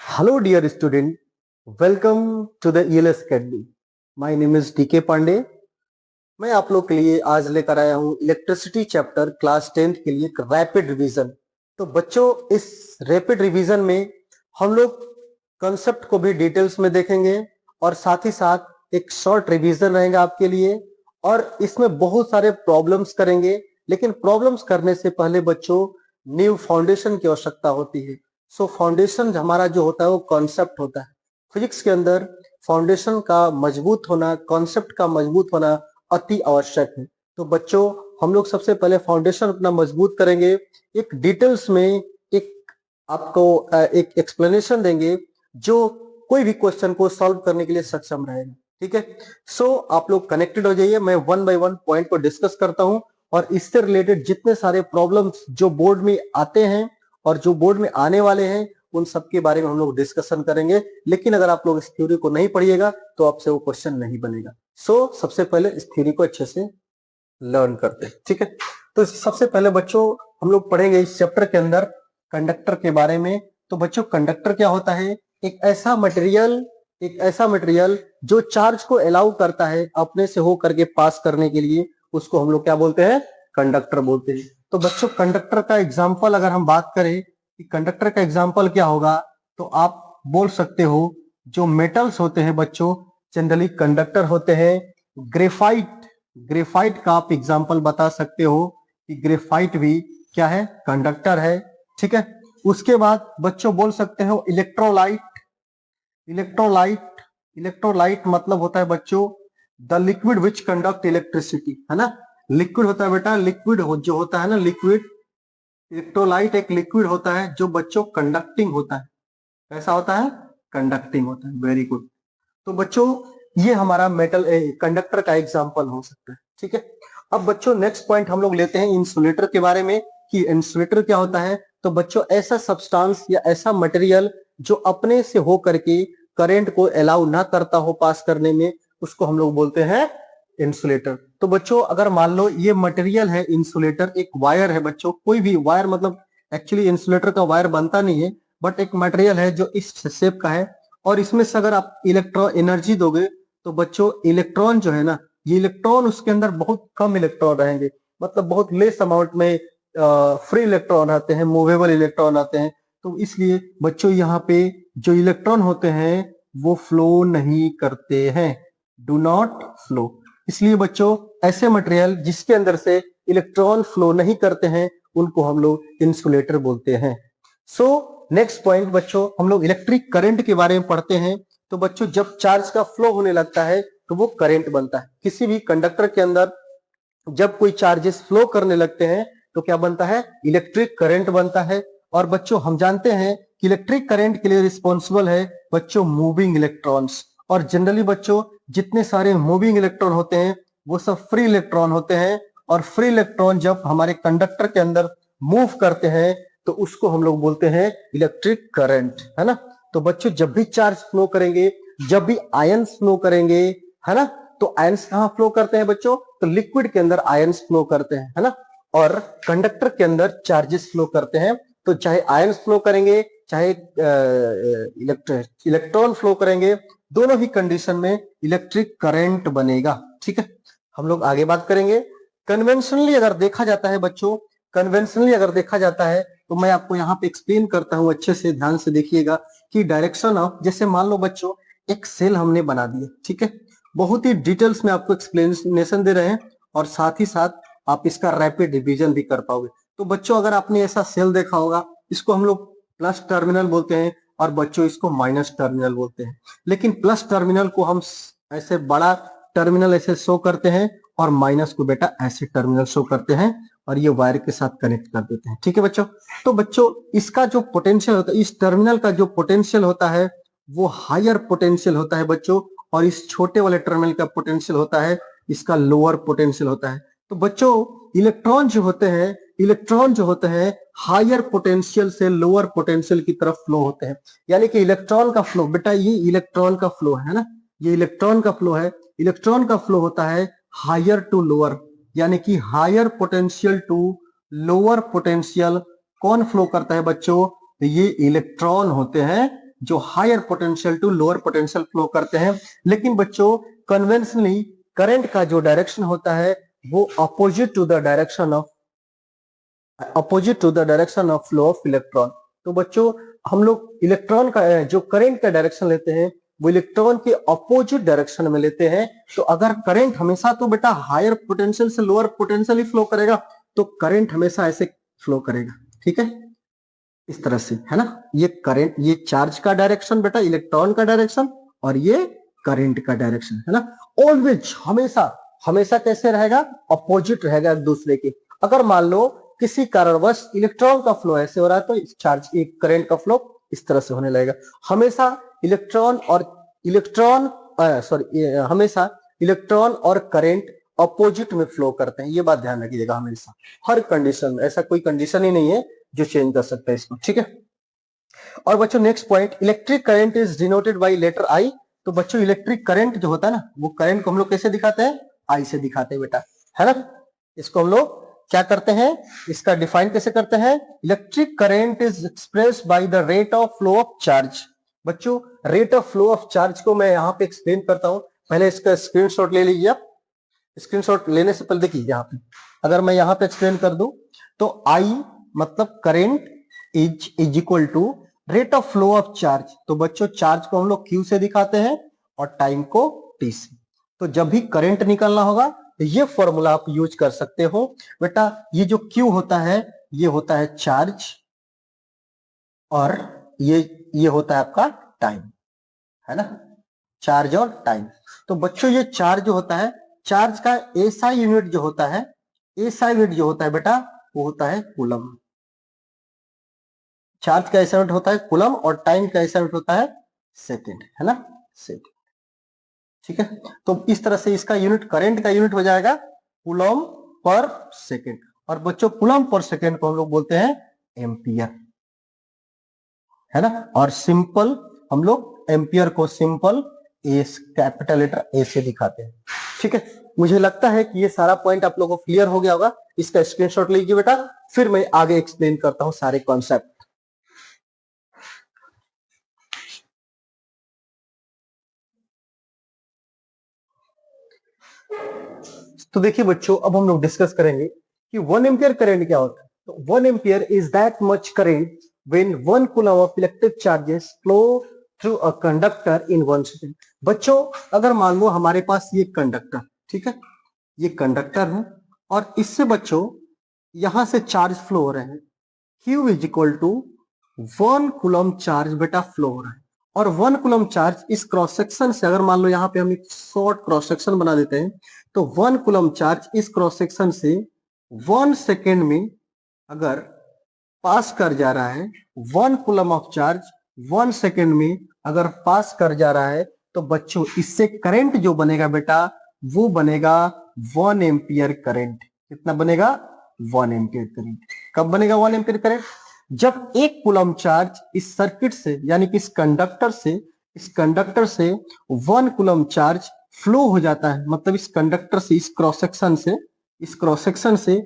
Hello, dear student. Welcome to the ELS Academy. My name is DK Pandey. मैं आप लोग के लिए आज लेकर आया हूँ इलेक्ट्रिसिटी चैप्टर क्लास 10th के लिए एक रैपिड रिवीजन। तो बच्चों, इस रैपिड रिवीजन में हम लोग कंसेप्ट को भी डिटेल्स में देखेंगे और साथ ही साथ एक शॉर्ट रिवीजन रहेगा आपके लिए, और इसमें बहुत सारे प्रॉब्लम्स करेंगे। लेकिन प्रॉब्लम्स करने से पहले बच्चों न्यू फाउंडेशन की आवश्यकता होती है। सो फाउंडेशन हमारा जो होता है वो कॉन्सेप्ट होता है। फिजिक्स के अंदर फाउंडेशन का मजबूत होना, कॉन्सेप्ट का मजबूत होना अति आवश्यक है। तो बच्चों, हम लोग सबसे पहले फाउंडेशन अपना मजबूत करेंगे, एक डिटेल्स में एक आपको एक एक्सप्लेनेशन देंगे जो कोई भी क्वेश्चन को सॉल्व करने के लिए सक्षम रहेगा। ठीक है, सो आप लोग कनेक्टेड हो जाइए। मैं वन बाय वन पॉइंट को डिस्कस करता हूं और इससे रिलेटेड जितने सारे प्रॉब्लम्स जो बोर्ड में आते हैं और जो बोर्ड में आने वाले हैं उन सब के बारे में हम लोग डिस्कशन करेंगे। लेकिन अगर आप लोग इस थ्योरी को नहीं पढ़िएगा तो आपसे वो क्वेश्चन नहीं बनेगा। सो सबसे पहले इस थ्योरी को अच्छे से लर्न करते हैं। ठीक है, तो सबसे पहले बच्चों हम लोग पढ़ेंगे इस चैप्टर के अंदर कंडक्टर के बारे में। तो बच्चों, कंडक्टर क्या होता है? एक ऐसा मटेरियल जो चार्ज को अलाउ करता है अपने से हो करके पास करने के लिए, उसको हम लोग क्या बोलते हैं? कंडक्टर बोलते हैं। तो बच्चों, कंडक्टर का एग्जाम्पल अगर हम बात करें कि कंडक्टर का एग्जाम्पल क्या होगा, तो आप बोल सकते हो जो मेटल्स होते हैं बच्चों जनरली कंडक्टर होते हैं। ग्रेफाइट का आप एग्जाम्पल बता सकते हो कि ग्रेफाइट भी क्या है? कंडक्टर है। ठीक है, उसके बाद बच्चों बोल सकते हो इलेक्ट्रोलाइट मतलब होता है बच्चों the liquid which conduct electricity, है ना? लिक्विड होता है बेटा, लिक्विड जो होता है ना, लिक्विड। इलेक्ट्रोलाइट एक लिक्विड होता है जो बच्चों कंडक्टिंग होता है। कैसा होता है? कंडक्टिंग होता है। Very good. तो बच्चों, ये हमारा मेटल कंडक्टर का एग्जांपल हो सकता है। ठीक है, अब बच्चों नेक्स्ट पॉइंट हम लोग लेते हैं इंसुलेटर के बारे में कि इंसुलेटर क्या होता है। तो बच्चों, ऐसा सब्सटेंस या ऐसा मटेरियल जो अपने से हो करके करंट को अलाउ ना करता हो पास करने में, उसको हम लोग बोलते हैं इंसुलेटर। तो बच्चों, अगर मान लो ये मटेरियल है इंसुलेटर, एक वायर है बच्चों, कोई भी वायर, मतलब एक्चुअली इंसुलेटर का वायर बनता नहीं है, बट एक मटेरियल है जो इस शेप का है, और इसमें से अगर आप इलेक्ट्रॉन एनर्जी दोगे तो बच्चों इलेक्ट्रॉन जो है ना, ये इलेक्ट्रॉन उसके अंदर बहुत कम इलेक्ट्रॉन रहेंगे, मतलब बहुत लेस अमाउंट में फ्री इलेक्ट्रॉन आते हैं, मूवेबल इलेक्ट्रॉन आते हैं। तो इसलिए बच्चों यहाँ पे जो इलेक्ट्रॉन होते हैं वो फ्लो नहीं करते हैं, डू नॉट फ्लो। इसलिए बच्चों ऐसे मटेरियल जिसके अंदर से इलेक्ट्रॉन फ्लो नहीं करते हैं उनको हम लोग इंसुलेटर बोलते हैं। सो नेक्स्ट पॉइंट बच्चों, हम लोग इलेक्ट्रिक करंट के बारे में पढ़ते हैं। तो बच्चों, जब चार्ज का फ्लो होने लगता है तो वो करंट बनता है। किसी भी कंडक्टर के अंदर जब कोई चार्जेस फ्लो करने लगते हैं तो क्या बनता है? इलेक्ट्रिक करंट बनता है। और बच्चों, हम जानते हैं कि इलेक्ट्रिक करंट के लिए रिस्पॉन्सिबल है बच्चों मूविंग इलेक्ट्रॉन्स। और जनरली बच्चों जितने सारे मूविंग इलेक्ट्रॉन होते हैं वो सब फ्री इलेक्ट्रॉन होते हैं, और फ्री इलेक्ट्रॉन जब हमारे कंडक्टर के अंदर मूव करते हैं तो उसको हम लोग बोलते हैं इलेक्ट्रिक करंट, है ना? तो बच्चों, जब भी चार्ज फ्लो करेंगे, जब भी आयंस फ्लो करेंगे, है ना, तो आयंस कहाँ फ्लो करते हैं बच्चों? तो लिक्विड के अंदर आयंस फ्लो करते हैं, है ना, और कंडक्टर के अंदर चार्जेस फ्लो करते हैं। तो चाहे आयंस फ्लो करेंगे, चाहे इलेक्ट्रॉन फ्लो करेंगे, दोनों ही कंडीशन में इलेक्ट्रिक करंट बनेगा। ठीक है, हम लोग आगे बात करेंगे। कन्वेंशनली अगर देखा जाता है बच्चों, कन्वेंशनली अगर देखा जाता है तो मैं आपको यहाँ पे एक्सप्लेन करता हूँ, अच्छे से ध्यान से देखिएगा कि डायरेक्शन ऑफ, जैसे मान लो बच्चों एक सेल हमने बना दिया। ठीक है, बहुत ही डिटेल्स में आपको एक्सप्लेनेशन दे रहे हैं और साथ ही साथ आप इसका रैपिड रिवीजन भी कर पाओगे। तो बच्चों, अगर आपने ऐसा सेल देखा होगा, इसको हम लोग प्लस टर्मिनल बोलते हैं और बच्चों इसको माइनस टर्मिनल बोलते हैं। लेकिन प्लस टर्मिनल को हम ऐसे बड़ा टर्मिनल ऐसे शो करते हैं और माइनस को बेटा ऐसे टर्मिनल शो करते हैं और ये वायर के साथ कनेक्ट कर देते हैं। ठीक है बच्चों, तो बच्चों इसका जो पोटेंशियल होता है, इस टर्मिनल का जो पोटेंशियल होता है वो हायर पोटेंशियल होता है बच्चों, और इस छोटे वाले टर्मिनल का पोटेंशियल होता है, इसका लोअर पोटेंशियल होता है। तो बच्चों इलेक्ट्रॉन जो होते हैं हायर पोटेंशियल से लोअर पोटेंशियल की तरफ फ्लो होते हैं। यानी कि इलेक्ट्रॉन का फ्लो, बेटा ये इलेक्ट्रॉन का फ्लो है ना, ये इलेक्ट्रॉन का फ्लो है। इलेक्ट्रॉन का फ्लो होता है हायर टू लोअर, यानी कि higher potential to lower potential. कौन फ्लो करता है बच्चों? तो ये इलेक्ट्रॉन होते हैं जो higher potential to lower potential flow करते हैं। लेकिन बच्चों कन्वेंशनली करंट का जो डायरेक्शन होता है वो opposite to the direction of flow of electron. तो बच्चों हम लोग इलेक्ट्रॉन का जो करंट का डायरेक्शन लेते हैं वो इलेक्ट्रॉन के अपोजिट डायरेक्शन में लेते हैं। तो अगर करंट हमेशा तो बेटा हायर पोटेंशियल से लोअर पोटेंशियल ही फ्लो करेगा, तो करंट हमेशा ऐसे फ्लो करेगा, ठीक है, इस तरह से, है ना। ये करंट, ये चार्ज का डायरेक्शन बेटा, इलेक्ट्रॉन का डायरेक्शन, और ये करंट का डायरेक्शन, है ना। ऑलवेज, हमेशा हमेशा कैसे रहेगा, अपोजिट रहेगा एक दूसरे के। अगर मान लो किसी कारणवश इलेक्ट्रॉन का फ्लो ऐसे हो रहा है तो चार्ज, एक करंट का फ्लो इस तरह से होने लगेगा। हमेशा हमेशा इलेक्ट्रॉन और करंट अपोजिट में फ्लो करते हैं, ये बात ध्यान रखिएगा हमेशा, हर कंडीशन में। ऐसा कोई कंडीशन ही नहीं है जो चेंज कर सकता है इसको, ठीक है। और बच्चों next point, electric current is denoted by letter I. तो बच्चों इलेक्ट्रिक करंट जो होता है ना, वो करंट को हम लोग कैसे दिखाते हैं, आई से दिखाते हैं बेटा, है ना। इसको हम लोग क्या करते हैं, इसका डिफाइन कैसे करते हैं, electric current is expressed by the rate of flow of charge. बच्चों rate of flow of charge को मैं यहाँ पे एक्सप्लेन करता हूँ, पहले इसका स्क्रीनशॉट ले लीजिए आप। स्क्रीनशॉट लेने से पहले देखिए यहाँ पे, अगर मैं यहाँ पे एक्सप्लेन कर दूं तो आई मतलब current is equal to rate of flow of charge. तो बच्चों चार्ज को हम लोग क्यू से दिखाते हैं और टाइम को टी से। तो जब भी करंट निकलना होगा तो ये फॉर्मूला आप यूज कर सकते हो बेटा। ये जो क्यू होता है ये होता है चार्ज, और ये होता है आपका टाइम, है ना, चार्ज और टाइम। तो बच्चों ये चार्ज जो होता है, चार्ज का एसआई यूनिट जो होता है, एसआई यूनिट जो होता है बेटा वो होता है कूलम। चार्ज का एसआई यूनिट होता है कूलम और टाइम का एसआई यूनिट होता है सेकंड, है ना, सेकंड, ठीक है। तो इस तरह से इसका यूनिट, करंट का यूनिट हो जाएगा कूलम पर सेकंड। और बच्चों कूलम पर सेकंड को हम लोग बोलते हैं एम्पियर, है ना। और सिंपल हम लोग एम्पियर को simple A, capital letter A से दिखाते हैं, ठीक है। मुझे लगता है कि ये सारा पॉइंट आप लोगों को क्लियर हो गया होगा। इसका स्क्रीनशॉट लीजिए बेटा, फिर मैं आगे एक्सप्लेन करता हूं सारे कॉन्सेप्ट। तो देखिए बच्चों, अब हम लोग डिस्कस करेंगे कि 1 एम्पियर करंट क्या होता है। तो 1 ampere is that much current when 1 coulomb of electric charges flow through a conductor in 1 second. बच्चों अगर मान लो हमारे पास ये कंडक्टर, ठीक है, ये कंडक्टर है और इससे बच्चों यहां से चार्ज फ्लो हो रहे हैं, Q is equal to 1 coulomb charge बेटा फ्लो हो रहा है। और 1 कूलम चार्ज इस क्रॉस सेक्शन से, अगर मान लो यहाँ पे हम एक शॉर्ट क्रॉस सेक्शन बना देते हैं, तो 1 कूलम चार्ज इस क्रॉस सेक्शन से 1 सेकेंड में अगर पास कर जा रहा है, 1 कूलम ऑफ चार्ज 1 सेकेंड में अगर पास कर जा रहा है, तो बच्चों इससे करंट जो बनेगा बेटा वो बनेगा 1 एम्पियर करंट। कितना बनेगा, 1 एम्पियर करंट। कब बनेगा 1 एम्पियर करंट, जब 1 कूलम चार्ज इस सर्किट से, यानी कि इस कंडक्टर से 1 कूलम चार्ज फ्लो हो जाता है, मतलब इस कंडक्टर से, इस क्रॉस सेक्शन से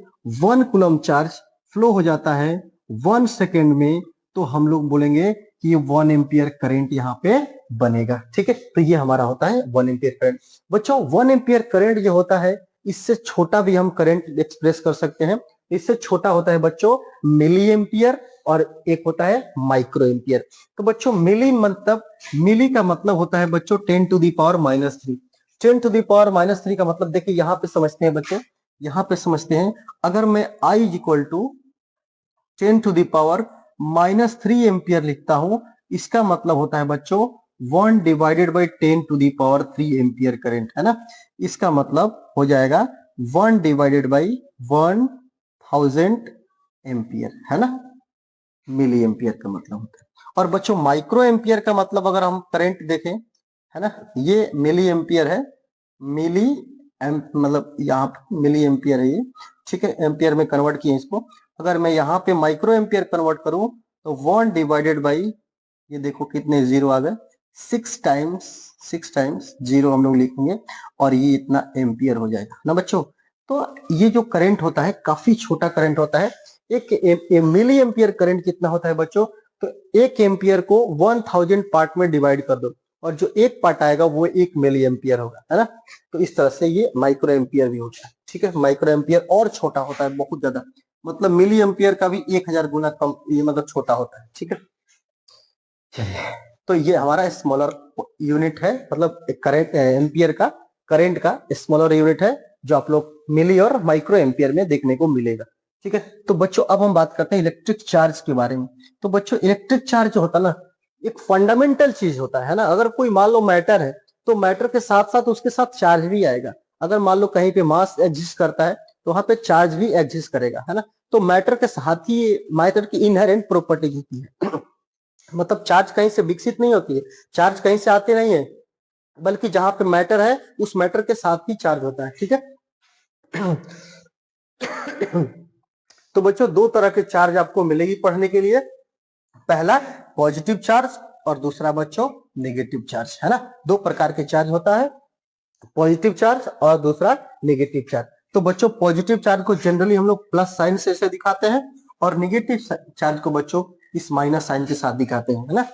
1 कूलम चार्ज फ्लो हो जाता है 1 सेकेंड में, तो हम लोग बोलेंगे कि ये 1 एम्पियर करंट यहाँ पे बनेगा, ठीक है। तो ये हमारा होता है 1 एम्पियर करंट। बच्चों 1 एम्पियर करंट जो होता है, इससे छोटा भी हम करंट एक्सप्रेस कर सकते हैं। इससे छोटा होता है बच्चों मिली एम्पियर, और एक होता है माइक्रो एम्पियर। तो बच्चों मिली का मतलब होता है बच्चों 10 to the power -3। 10 to the power -3 का मतलब देखिए यहाँ पे समझते हैं बच्चों, यहाँ पे समझते हैं, अगर मैं I equal to 10 to the power -3 ampere लिखता हूं, इसका मतलब होता है बच्चों 1 divided by 10 to the power 3 ampere current, है ना। इसका मतलब हो जाएगा 1 डिवाइडेड बाई 1000 एम्पियर, है ना, मिली एम्पियर का मतलब होता है। और बच्चों माइक्रो एम्पियर का मतलब अगर हम करंट देखें, है ना, ये मिली एम्पियर है, मतलब यहाँ मिली एम्पियर है ये, ठीक है, एम्पियर में कन्वर्ट किए इसको। अगर मैं यहाँ पे माइक्रो एम्पियर कन्वर्ट करूं तो 1 डिवाइडेड बाई, ये देखो कितने जीरो आ गए, 6 टाइम्स जीरो हम लोग लिखेंगे और ये इतना एम्पियर हो जाएगा ना बच्चों। तो ये जो करंट होता है काफी छोटा करंट होता है। एक मिली एम्पियर करंट कितना होता है बच्चों, तो 1 एम्पियर को 1000 पार्ट में डिवाइड कर दो और जो एक पार्ट आएगा वो 1 मिली एम्पियर होगा, है ना। तो इस तरह से ये माइक्रो एम्पियर भी होता है, ठीक है। माइक्रो एम्पियर और छोटा होता है बहुत ज्यादा, मतलब मिली एम्पियर का भी 1000 गुना कम, ये मतलब छोटा होता है, ठीक है। चलिए, तो ये हमारा स्मॉलर यूनिट है, मतलब करंट एम्पियर का, करंट का स्मॉलर यूनिट है, जो आप लोग मिली और माइक्रो एम्पियर में देखने को मिलेगा, ठीक है। तो बच्चों अब हम बात करते हैं इलेक्ट्रिक चार्ज के बारे में। तो बच्चों इलेक्ट्रिक चार्ज जो होता है ना, एक फंडामेंटल चीज होता है ना। अगर कोई मान लो मैटर है, तो मैटर के साथ साथ उसके साथ चार्ज भी आएगा। अगर मान लो कहीं पे मास एग्जिस्ट करता है, तो वहां पे चार्ज भी एग्जिस्ट करेगा, है ना। तो मैटर के साथ ही मैटर की इनहेरेंट प्रॉपर्टी होती है मतलब चार्ज कहीं से विकसित नहीं होती है, चार्ज कहीं से आते नहीं है, बल्कि जहां पे मैटर है उस मैटर के साथ ही चार्ज होता है, ठीक है। तो बच्चों दो तरह के चार्ज आपको मिलेगी पढ़ने के लिए, पहला पॉजिटिव चार्ज और दूसरा बच्चों नेगेटिव चार्ज, है ना। दो प्रकार के चार्ज होता है, पॉजिटिव चार्ज और दूसरा नेगेटिव चार्ज। तो बच्चों पॉजिटिव चार्ज को जनरली हम लोग प्लस साइन से ऐसे दिखाते हैं, और नेगेटिव चार्ज को बच्चों इस माइनस साइन के साथ दिखाते हैं, है ना।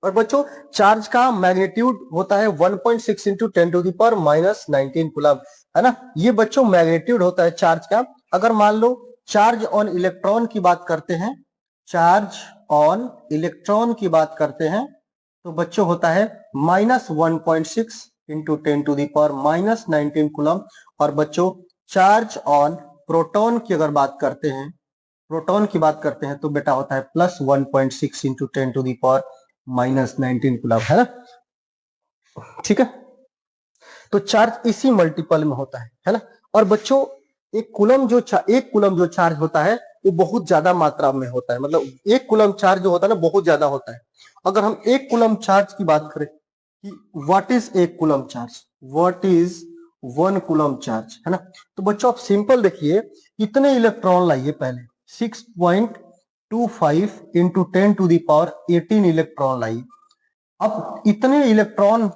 और बच्चों चार्ज का मैग्नीट्यूड होता है 1.6 इंटू 10⁻⁻19 कूलम, है ना। ये बच्चों मैग्नीट्यूड होता है चार्ज का। अगर मान लो चार्ज ऑन इलेक्ट्रॉन की बात करते हैं, चार्ज ऑन इलेक्ट्रॉन की बात करते हैं, तो बच्चों होता है -1.6 इंटू 10⁻⁻19 कूलम। और बच्चों चार्ज ऑन प्रोटॉन की अगर बात करते हैं, प्रोटॉन की बात करते हैं, तो बेटा होता है +1.6 इंटू 10⁻⁻19 कूलम, है ना, ठीक है। तो चार्ज इसी मल्टीपल में होता है ना। और बच्चों एक कूलम जो चार्ज होता है वो बहुत ज्यादा मात्रा में होता है, मतलब 1 कूलम चार्ज जो होता है ना बहुत ज्यादा होता है। अगर हम 1 कूलम चार्ज की बात करें कि what is 1 coulomb charge, what is 1 coulomb charge, है ना। तो बच्चों आप सिंपल देखिए, इतने इलेक्ट्रॉन लाइए पहले 6.25 इंटू 10⁻18 इलेक्ट्रॉन लाइए। अब इतने इलेक्ट्रॉन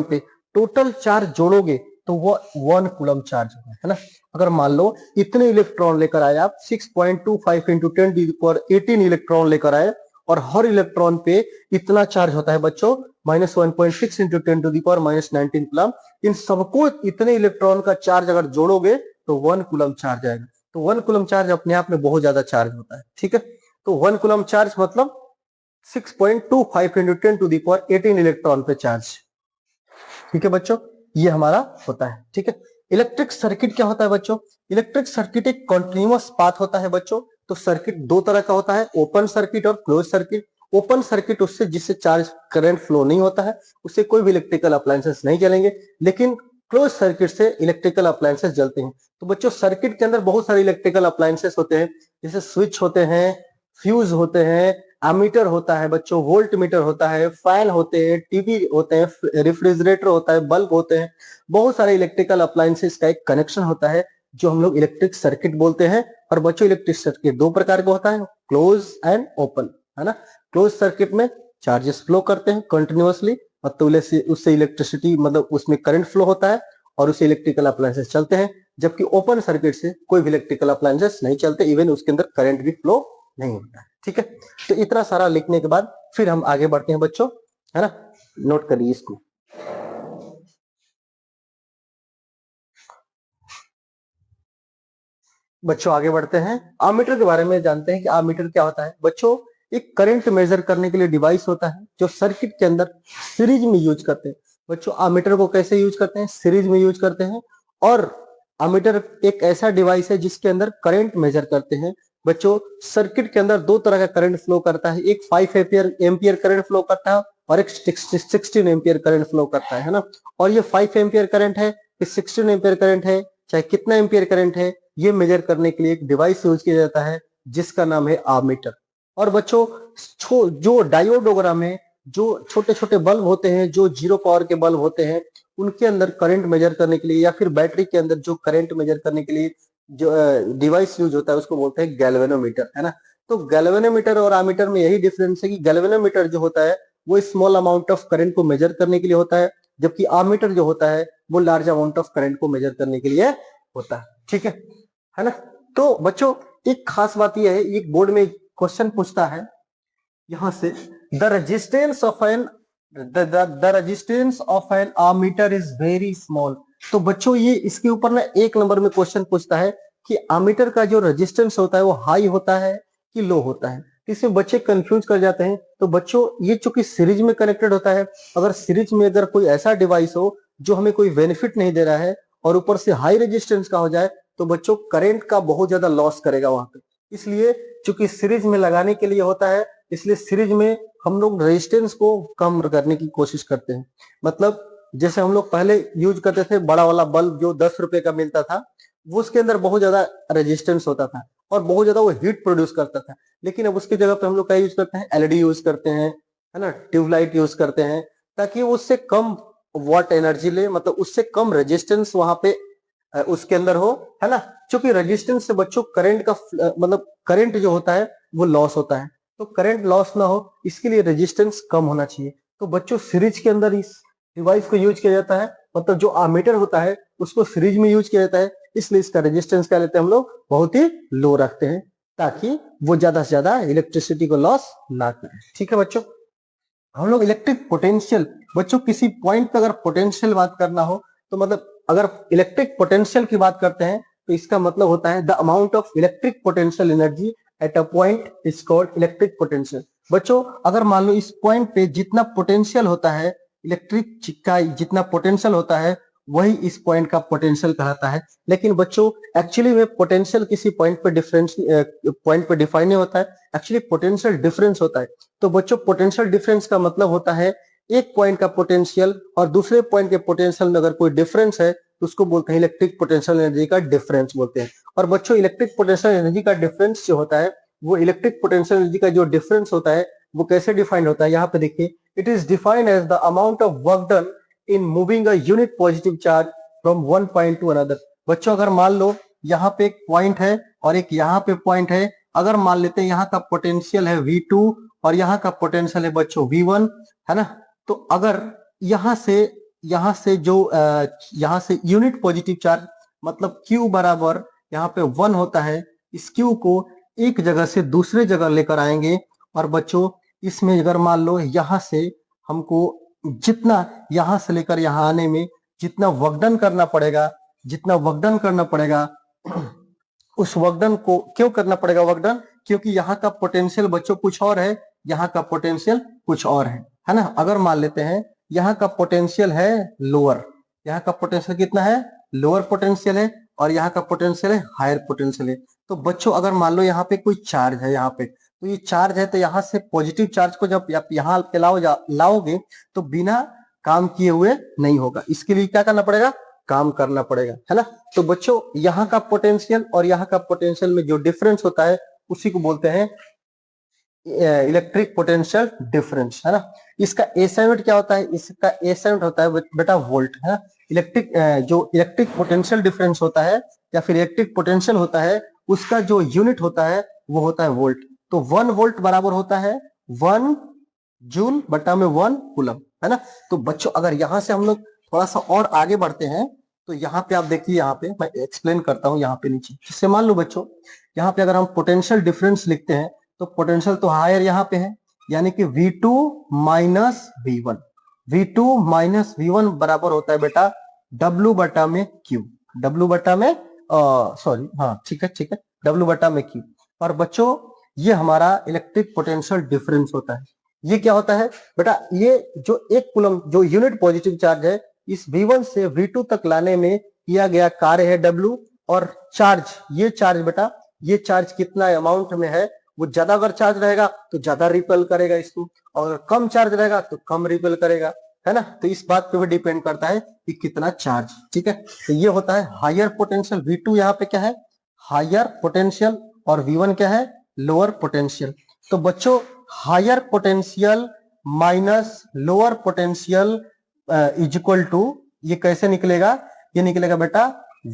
पे टोटल चार्ज जोड़ोगे तो वो 1 कूलम चार्ज होगा, है ना। अगर मान लो इतने इलेक्ट्रॉन लेकर आए आप, 6.25 इंटू 10⁻18 इलेक्ट्रॉन लेकर आए, और हर इलेक्ट्रॉन पे इतना चार्ज होता है बच्चों -1.6 इंटू 10⁻⁻19 कूलम। इन सबको इतने इलेक्ट्रॉन का चार्ज अगर जोड़ोगे तो 1 कूलम चार्ज आएगा। तो 1 कूलम चार्ज अपने आप में बहुत ज्यादा चार्ज होता है, ठीक है। तो 1 कूलम चार्ज मतलब 6.25 इंटू 10⁻18 इलेक्ट्रॉन पे चार्ज, ठीक है बच्चों, ये हमारा होता है, ठीक है। इलेक्ट्रिक सर्किट क्या होता है बच्चों, इलेक्ट्रिक सर्किट एक कॉन्टिन्यूअस पाथ होता है बच्चों। तो सर्किट दो तरह का होता है, ओपन सर्किट और क्लोज सर्किट। ओपन सर्किट उससे जिससे चार्ज करंट फ्लो नहीं होता है, उससे कोई भी इलेक्ट्रिकल अप्लायंसेस नहीं चलेंगे, लेकिन क्लोज सर्किट से इलेक्ट्रिकल अप्लायंसेस जलते हैं। तो बच्चों सर्किट के अंदर बहुत सारे इलेक्ट्रिकल अप्लायंसेस होते हैं, जैसे स्विच होते हैं, फ्यूज होते हैं, एमीटर होता है बच्चों, वोल्ट मीटर होता है, फैन होते हैं, टीवी होते हैं, रेफ्रिजरेटर होता है, बल्ब होते हैं। बहुत सारे इलेक्ट्रिकल अप्लायंसेस का एक कनेक्शन होता है जो हम लोग इलेक्ट्रिक सर्किट बोलते हैं। और बच्चों इलेक्ट्रिक सर्किट दो प्रकार का होता है, क्लोज एंड ओपन, है ना। क्लोज सर्किट में चार्जेस फ्लो करते हैं कंटिन्यूअसली, और तो उससे इलेक्ट्रिसिटी मतलब उसमें करंट फ्लो होता है और उससे इलेक्ट्रिकल अप्लायंसेस चलते हैं। जबकि ओपन सर्किट से कोई भी इलेक्ट्रिकल अप्लायंसेस नहीं चलते, इवन उसके अंदर करंट भी फ्लो नहीं होता है, ठीक है। तो इतना सारा लिखने के बाद फिर हम आगे बढ़ते हैं बच्चों, है ना, नोट करिए इसको। बच्चों आगे बढ़ते हैं, आमीटर के बारे में जानते हैं कि आमीटर क्या होता है। बच्चों एक करंट मेजर करने के लिए डिवाइस होता है जो सर्किट के अंदर सीरीज में यूज करते हैं। बच्चों आमीटर को कैसे यूज करते हैं, सीरीज में यूज करते हैं। और आमीटर एक ऐसा डिवाइस है जिसके अंदर करंट मेजर करते हैं। बच्चों सर्किट के अंदर दो तरह का करंट फ्लो करता है, एक 5 एम्पियर करंट फ्लो करता है और एक 16 एम्पियर करंट फ्लो करता है ना। और ये 5 एम्पियर करंट है, 16 एम्पियर करंट है, चाहे कितना एम्पियर करंट है, ये मेजर करने के लिए एक डिवाइस यूज किया जाता है जिसका नाम है आमीटर। और बच्चों जो डायोडोग्राम है, जो छोटे छोटे बल्ब होते हैं, जो 0 पावर के बल्ब होते हैं, उनके अंदर करंट मेजर करने के लिए, या फिर बैटरी के अंदर जो करंट मेजर करने के लिए जो डिवाइस यूज होता है उसको बोलते हैं गैल्वेनोमीटर, है ना। तो गैल्वेनोमीटर और आमीटर में यही डिफरेंस है कि गैल्वेनोमीटर जो होता है वो स्मॉल अमाउंट ऑफ करंट को मेजर करने के लिए होता है, जबकि आमीटर जो होता है वो लार्ज अमाउंट ऑफ करंट को मेजर करने के लिए होता है, ठीक है ना। तो बच्चों एक खास बात यह है, एक बोर्ड में क्वेश्चन पूछता है यहां से the resistance of an ammeter is very small. तो बच्चों ये इसके ऊपर ना 1 नंबर में क्वेश्चन पूछता है कि आमीटर का जो रेजिस्टेंस होता है वो हाई होता है कि लो होता है। इसमें बच्चे कंफ्यूज कर जाते हैं। तो बच्चों ये चूंकि सीरीज में कनेक्टेड होता है, अगर सीरीज में अगर कोई ऐसा डिवाइस हो जो हमें कोई बेनिफिट नहीं दे रहा है और ऊपर से हाई रेजिस्टेंस का हो जाए तो बच्चों करंट का बहुत ज्यादा लॉस करेगा वहां पे। इसलिए चूंकि सीरीज में लगाने के लिए होता है, इसलिए सीरीज में हम लोग रेजिस्टेंस को कम करने की कोशिश करते हैं। मतलब जैसे हम लोग पहले यूज करते थे बड़ा वाला बल्ब जो 10 रुपए का मिलता था, वो उसके अंदर बहुत ज्यादा रेजिस्टेंस होता था और बहुत ज्यादा वो हीट प्रोड्यूस करता था। लेकिन अब उसकी जगह पे हम लोग क्या यूज करते हैं, एलईडी यूज करते हैं, है ना, ट्यूबलाइट यूज करते हैं, ताकि वो उससे कम वाट एनर्जी ले, मतलब उससे कम रेजिस्टेंस वहां पे उसके अंदर हो, है ना। क्योंकि रेजिस्टेंस से बच्चों करंट का मतलब करंट जो होता है वो लॉस होता है। तो करंट लॉस ना हो इसके लिए रेजिस्टेंस कम होना चाहिए। तो बच्चों सीरीज के अंदर इस डिवाइस को यूज किया जाता है, मतलब जो आमीटर होता है उसको सीरीज में यूज किया जाता है। इसलिए इसका रेजिस्टेंस क्या लेते हैं हम लोग, बहुत ही लो रखते हैं, ताकि वो ज्यादा से ज्यादा इलेक्ट्रिसिटी को लॉस ना करे। ठीक है बच्चों। हम लोग इलेक्ट्रिक पोटेंशियल, बच्चों किसी पॉइंट पे अगर पोटेंशियल बात करना हो तो मतलब अगर इलेक्ट्रिक पोटेंशियल की बात करते हैं तो इसका मतलब होता है the amount of electric potential energy at a point is called electric potential. बच्चों अगर मान लो इस पॉइंट पे जितना पोटेंशियल होता है, इलेक्ट्रिक का जितना पोटेंशियल होता है वही इस पॉइंट का पोटेंशियल कहलाता है। लेकिन बच्चों एक्चुअली में पोटेंशियल किसी पॉइंट पे डिफरेंस पॉइंट पे डिफाइन नहीं होता है, एक्चुअली पोटेंशियल डिफरेंस होता है। तो बच्चों पोटेंशियल डिफरेंस का मतलब होता है एक पॉइंट का पोटेंशियल और दूसरे पॉइंट के पोटेंशियल में अगर कोई डिफरेंस है तो उसको बोलते हैं इलेक्ट्रिक पोटेंशियल एनर्जी का डिफरेंस बोलते हैं। और बच्चों इलेक्ट्रिक पोटेंशियल एनर्जी का डिफरेंस जो होता है वो इलेक्ट्रिक पोटेंशियल एनर्जी का जो डिफरेंस होता है वो कैसे डिफाइंड होता है, यहाँ पे देखिए, it is defined as the amount of work done in moving a unit positive charge from one point to another. बच्चों अगर मान लो यहाँ पे एक पॉइंट है और एक यहाँ पे पॉइंट है, अगर मान लेते हैं यहाँ का पोटेंशियल है V2 और यहाँ का पोटेंशियल है बच्चों V1, है ना। तो अगर यहाँ से जो यहाँ से यूनिट पॉजिटिव चार्ज मतलब Q बराबर यहाँ पे 1 होता है, इस Q को एक जगह से दूसरे जगह लेकर आएंगे। और बच्चों इसमें अगर मान लो यहाँ से हमको जितना यहाँ से लेकर यहाँ आने में जितना वर्कडन करना पड़ेगा, जितना वर्कडन करना पड़ेगा उस वर्कडन को क्यों करना पड़ेगा वर्कडन, क्योंकि यहाँ का पोटेंशियल बच्चों कुछ और है, यहाँ का पोटेंशियल कुछ और है ना। अगर मान लेते हैं यहाँ का पोटेंशियल है लोअर, यहाँ का पोटेंशियल कितना है, लोअर पोटेंशियल है, और यहाँ का पोटेंशियल है हायर पोटेंशियल है। तो बच्चों अगर मान लो यहाँ पे कोई चार्ज है, यहाँ पे तो ये चार्ज है, तो यहाँ से पॉजिटिव चार्ज को जब आप यहाँ पे लाओगे तो बिना काम किए हुए नहीं होगा। इसके लिए क्या करना पड़ेगा, काम करना पड़ेगा, है ना। तो बच्चों यहाँ का पोटेंशियल और यहाँ का पोटेंशियल में जो डिफरेंस होता है उसी को बोलते हैं इलेक्ट्रिक पोटेंशियल डिफरेंस, है ना। इसका एसआई यूनिट क्या होता है, इसका एसआई यूनिट होता है बेटा वोल्ट, है ना। इलेक्ट्रिक जो इलेक्ट्रिक पोटेंशियल डिफरेंस होता है या फिर इलेक्ट्रिक पोटेंशियल होता है उसका जो यूनिट होता है वो होता है वोल्ट। तो 1 वोल्ट बराबर होता है 1 जूल बटा में 1 कूलम, है ना। तो बच्चों अगर यहाँ से हम लोग थोड़ा सा और आगे बढ़ते हैं तो यहाँ पे आप देखिए, यहाँ पे मैं एक्सप्लेन करता हूँ यहाँ पे नीचे। जिससे मान लो बच्चों यहाँ पे अगर हम पोटेंशियल डिफरेंस लिखते हैं तो पोटेंशियल तो हायर यहाँ पे है, यानी कि V2 minus V1, V2 minus V1 बराबर होता है बेटा W बटा में Q, W बटा में सॉरी हाँ ठीक है W बटा में Q। और बच्चों ये हमारा इलेक्ट्रिक पोटेंशियल डिफरेंस होता है। ये क्या होता है बेटा, ये जो एक कूलम जो यूनिट पॉजिटिव चार्ज है इस V1 से V2 तक लाने में किया गया कार्य है W। और चार्ज, ये चार्ज बेटा, ये चार्ज कितना अमाउंट में है, वो ज्यादा अगर चार्ज रहेगा तो ज्यादा रिपेल करेगा इसको, और अगर कम चार्ज रहेगा तो कम रिपेल करेगा, है ना। तो इस बात पे भी डिपेंड करता है कि कितना चार्ज, ठीक है। तो ये होता है हायर पोटेंशियल, V2 यहाँ पे क्या है, हायर पोटेंशियल, और V1 क्या है, लोअर पोटेंशियल। तो बच्चों higher potential minus lower potential is equal to, ये कैसे निकलेगा, ये निकलेगा बेटा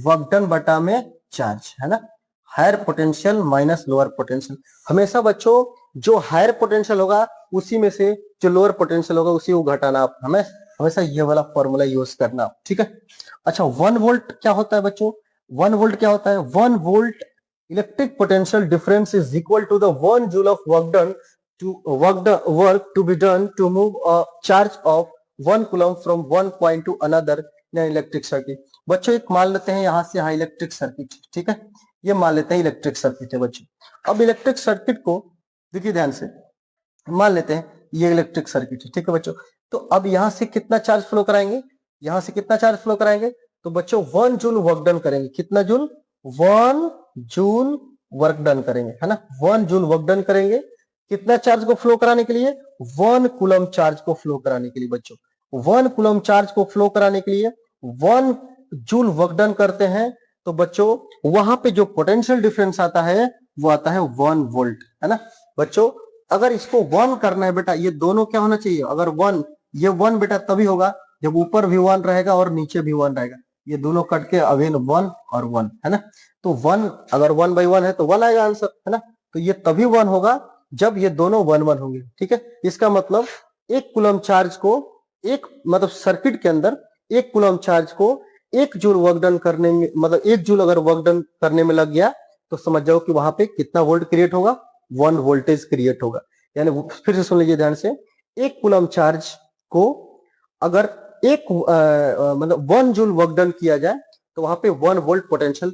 वर्क डन बटा में चार्ज, है ना। Higher potential minus lower potential, हमेशा बच्चों जो हायर पोटेंशियल होगा उसी में से जो लोअर पोटेंशियल होगा उसी को घटाना, आप हमें हमेशा ये वाला फॉर्मूला यूज करना, ठीक है। अच्छा 1 वोल्ट क्या होता है बच्चों, 1 वोल्ट क्या होता है, 1 volt electric potential difference is equal to the 1 joule of work done work to be done to move a charge of 1 coulomb from one point to another in electric circuit. बच्चों एक मान लेते हैं यहाँ से यहाँ इलेक्ट्रिक सर्किट, ठीक है, ये मान लेते हैं इलेक्ट्रिक सर्किट है बच्चों। अब इलेक्ट्रिक सर्किट को देखिए ध्यान से, मान लेते हैं ये इलेक्ट्रिक सर्किट है, ठीक है बच्चों। तो अब यहाँ से कितना चार्ज फ्लो कराएंगे, यहाँ से कितना चार्ज फ्लो कराएंगे, तो बच्चों 1 जूल वर्क डन करेंगे। कितना जूल? 1 जूल वर्क डन करेंगे, है ना, 1 जूल वर्क डन करेंगे। कितना चार्ज को फ्लो कराने के लिए? 1 कूलम चार्ज को फ्लो कराने के लिए बच्चों। 1 कूलम चार्ज को फ्लो कराने के लिए 1 जूल वर्क डन करते हैं, तो बच्चों वहां पे जो पोटेंशियल डिफरेंस आता है वो आता है 1 वोल्ट, है ना बच्चों। अगर इसको 1 करना है बेटा, ये दोनों क्या होना चाहिए? अगर 1, ये 1 बेटा तभी होगा जब ऊपर भी 1 रहेगा और नीचे भी 1 रहेगा। ये दोनों कट के अगेन 1 और 1, है ना। तो 1, अगर 1/1 है तो 1 आएगा आंसर, है ना। तो ये तभी 1 होगा जब ये दोनों 1-1 होंगे, ठीक है। इसका मतलब एक कूलम चार्ज को, एक मतलब सर्किट के अंदर एक कूलम चार्ज को 1 जूल वर्क डन करने में, मतलब 1 जूल अगर वर्क डन करने में लग गया तो समझ जाओ कि वहां पे कितना वोल्ट क्रिएट होगा? 1 वोल्टेज क्रिएट होगा। यानी फिर से सुन लीजिए ध्यान से, एक कूलम चार्ज को अगर मतलब 1 जूल वर्क डन किया जाए तो वहां पे 1 वोल्ट पोटेंशियल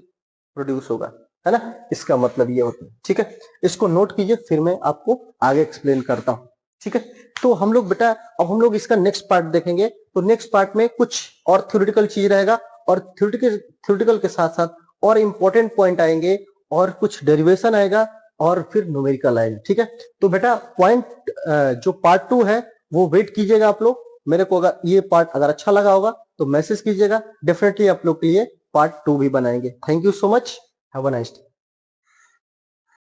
प्रोड्यूस होगा, है ना। इसका मतलब ये होता है, ठीक है। इसको नोट कीजिए, फिर मैं आपको आगे एक्सप्लेन करता हूं, ठीक है। तो हम लोग बेटा, अब हम लोग इसका नेक्स्ट पार्ट देखेंगे। तो नेक्स्ट पार्ट में कुछ और थ्योरेटिकल चीज रहेगा और थ्योरेटिकल के साथ साथ और इंपॉर्टेंट पॉइंट आएंगे और कुछ डेरिवेशन आएगा और फिर न्यूमेरिकल आएगा, ठीक है। तो बेटा पॉइंट जो पार्ट 2 है वो वेट कीजिएगा आप लोग। मेरे को अगर ये पार्ट अगर अच्छा लगा होगा तो मैसेज कीजिएगा, डेफिनेटली आप लोग के लिए पार्ट 2 भी बनाएंगे। Thank you so much, have a nice day.